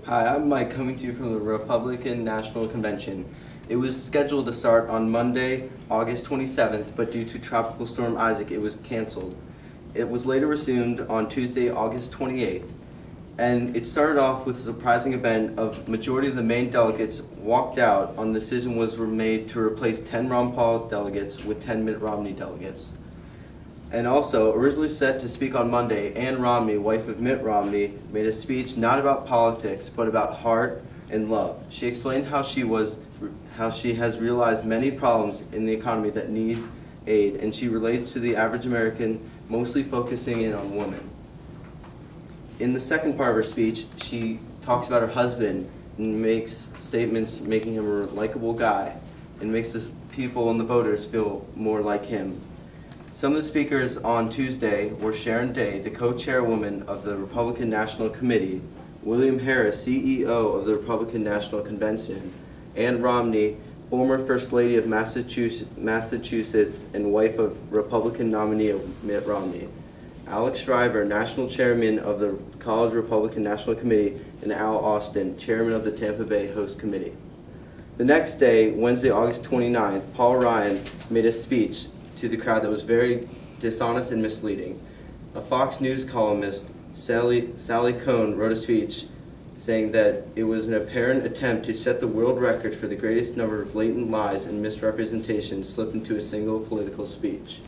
Hi, I'm Mike, coming to you from the Republican National Convention. It was scheduled to start on Monday, August 27th, but due to Tropical Storm Isaac, it was canceled. It was later resumed on Tuesday, August 28th, and it started off with a surprising event of majority of the main delegates walked out on the decision was made to replace 10 Ron Paul delegates with 10 Mitt Romney delegates. And also, originally set to speak on Monday, Ann Romney, wife of Mitt Romney, made a speech not about politics, but about heart and love. She explained how she has realized many problems in the economy that need aid, and she relates to the average American, mostly focusing in on women. In the second part of her speech, she talks about her husband and makes statements making him a likable guy, and makes the people and the voters feel more like him. Some of the speakers on Tuesday were Sharon Day, the co-chairwoman of the Republican National Committee, William Harris, CEO of the Republican National Convention, Ann Romney, former First Lady of Massachusetts and wife of Republican nominee Mitt Romney, Alex Shriver, National Chairman of the College Republican National Committee, and Al Austin, Chairman of the Tampa Bay Host Committee. The next day, Wednesday, August 29th, Paul Ryan made a speech to the crowd that was very dishonest and misleading. A Fox News columnist, Sally Cohn, wrote a speech saying that it was an apparent attempt to set the world record for the greatest number of blatant lies and misrepresentations slipped into a single political speech.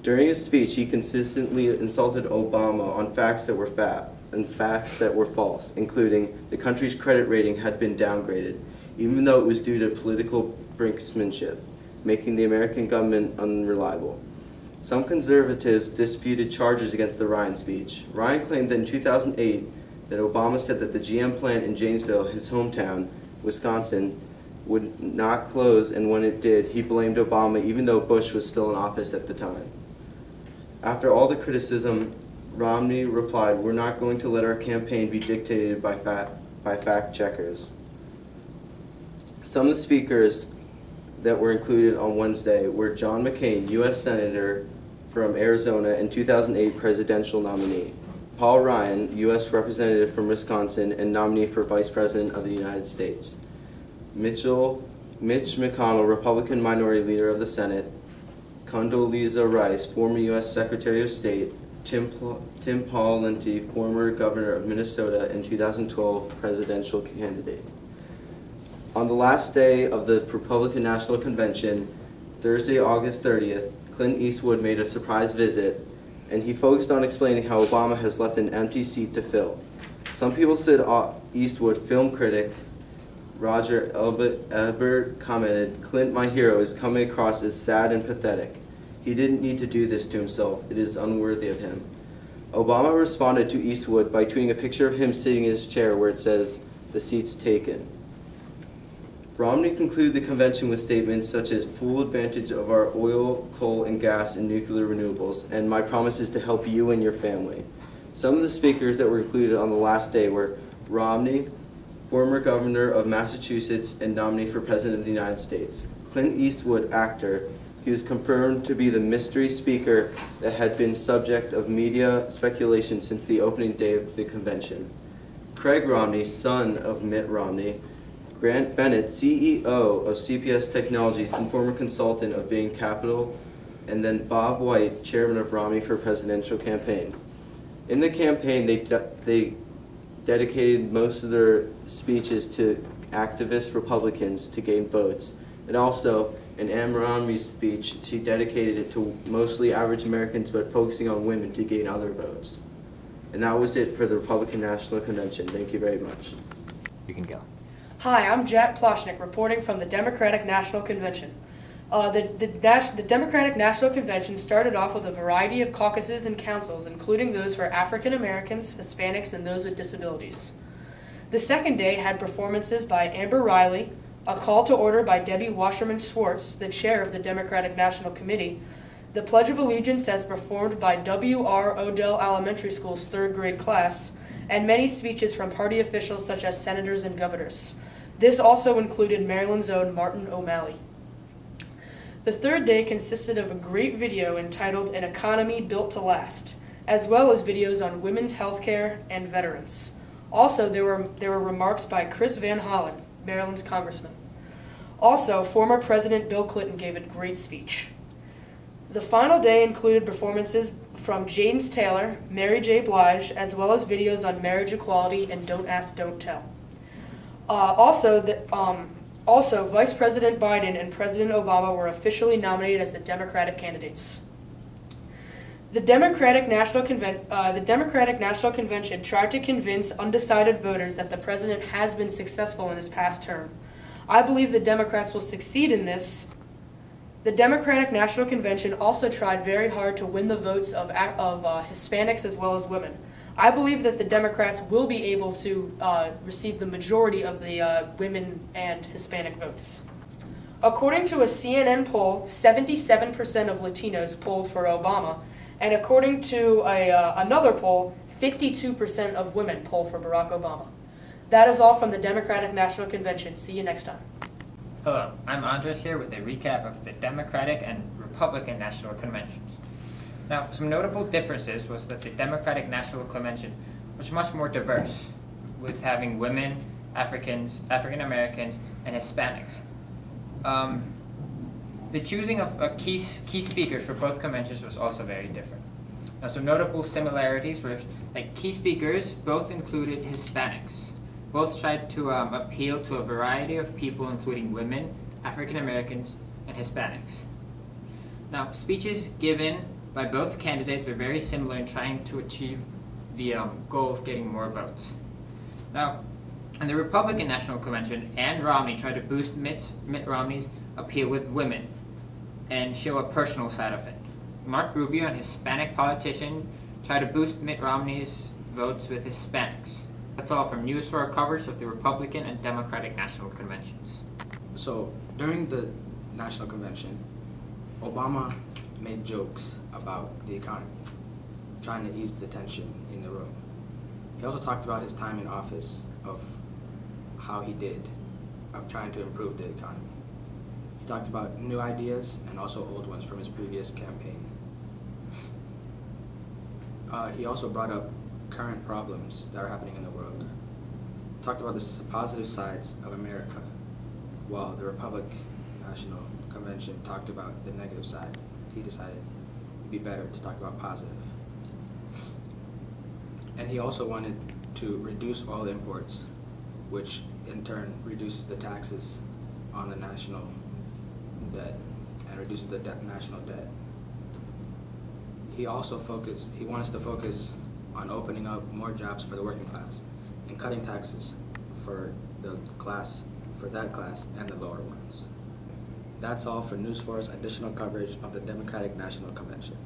During his speech, he consistently insulted Obama on facts that were facts that were false, including the country's credit rating had been downgraded, even though it was due to political brinksmanship, making the American government unreliable. Some conservatives disputed charges against the Ryan speech. Ryan claimed that in 2008 that Obama said that the GM plant in Janesville, his hometown, Wisconsin, would not close, and when it did, he blamed Obama even though Bush was still in office at the time. After all the criticism, Romney replied, "We're not going to let our campaign be dictated by fact checkers." Some of the speakers that were included on Wednesday were John McCain, U.S. Senator from Arizona and 2008 presidential nominee, Paul Ryan, U.S. Representative from Wisconsin and nominee for Vice President of the United States, Mitch McConnell, Republican Minority Leader of the Senate, Condoleezza Rice, former U.S. Secretary of State, Tim Pawlenty, former Governor of Minnesota and 2012 presidential candidate. On the last day of the Republican National Convention, Thursday, August 30th, Clint Eastwood made a surprise visit, and he focused on explaining how Obama has left an empty seat to fill. Some people said Eastwood, film critic Roger Ebert commented, "Clint, my hero, is coming across as sad and pathetic. He didn't need to do this to himself. It is unworthy of him." Obama responded to Eastwood by tweeting a picture of him sitting in his chair where it says, "The seat's taken." Romney concluded the convention with statements such as full advantage of our oil, coal, and gas and nuclear renewables, and my promise is to help you and your family. Some of the speakers that were included on the last day were Romney, former governor of Massachusetts and nominee for President of the United States, Clint Eastwood, actor. He was confirmed to be the mystery speaker that had been subject of media speculation since the opening day of the convention, Craig Romney, son of Mitt Romney, Grant Bennett, CEO of CPS Technologies and former consultant of Bain Capital, and then Bob White, chairman of Romney for Presidential Campaign. In the campaign, they dedicated most of their speeches to activist Republicans to gain votes. And also, in Ann Romney's speech, she dedicated it to mostly average Americans, but focusing on women to gain other votes. And that was it for the Republican National Convention. Thank you very much. You can go. Hi, I'm Jack Ploshnik, reporting from the Democratic National Convention. The Democratic National Convention started off with a variety of caucuses and councils, including those for African Americans, Hispanics, and those with disabilities. The second day had performances by Amber Riley, a call to order by Debbie Wasserman Schwartz, the chair of the Democratic National Committee, the Pledge of Allegiance as performed by W.R. Odell Elementary School's third grade class, and many speeches from party officials such as senators and governors. This also included Maryland's own Martin O'Malley. The third day consisted of a great video entitled An Economy Built to Last, as well as videos on women's health care and veterans. Also, there were remarks by Chris Van Hollen, Maryland's congressman. Also, former President Bill Clinton gave a great speech. The final day included performances from James Taylor, Mary J. Blige, as well as videos on marriage equality and Don't Ask, Don't Tell. Also, Vice President Biden and President Obama were officially nominated as the Democratic candidates. The Democratic National Convention tried to convince undecided voters that the president has been successful in his past term. I believe the Democrats will succeed in this. The Democratic National Convention also tried very hard to win the votes of Hispanics as well as women. I believe that the Democrats will be able to receive the majority of the women and Hispanic votes. According to a CNN poll, 77% of Latinos polled for Obama, and according to another poll, 52% of women poll for Barack Obama. That is all from the Democratic National Convention. See you next time. Hello, I'm Andres here with a recap of the Democratic and Republican National Conventions. Now, some notable differences was that the Democratic National Convention was much more diverse, with having women, Africans, African Americans, and Hispanics. The choosing of key speakers for both conventions was also very different. Now, some notable similarities were that key speakers both included Hispanics. Both tried to appeal to a variety of people, including women, African Americans, and Hispanics. Now, speeches given by both candidates were very similar in trying to achieve the goal of getting more votes. Now, in the Republican National Convention, Ann Romney tried to boost Mitt Romney's appeal with women and show a personal side of it. Mark Rubio, an Hispanic politician, tried to boost Mitt Romney's votes with Hispanics. That's all from News for our coverage of the Republican and Democratic National Conventions. So, during the National Convention, Obama made jokes about the economy, trying to ease the tension in the room. He also talked about his time in office, of how he did, of trying to improve the economy. He talked about new ideas and also old ones from his previous campaign. He also brought up current problems that are happening in the world. Talked about the positive sides of America, while the Republican National Convention talked about the negative side. He decided it'd be better to talk about positive. And he also wanted to reduce oil imports, which in turn reduces the taxes on the national debt and reduces the national debt. He also he wants to focus on opening up more jobs for the working class and cutting taxes for that class and the lower ones. That's all for News 4's additional coverage of the Democratic National Convention.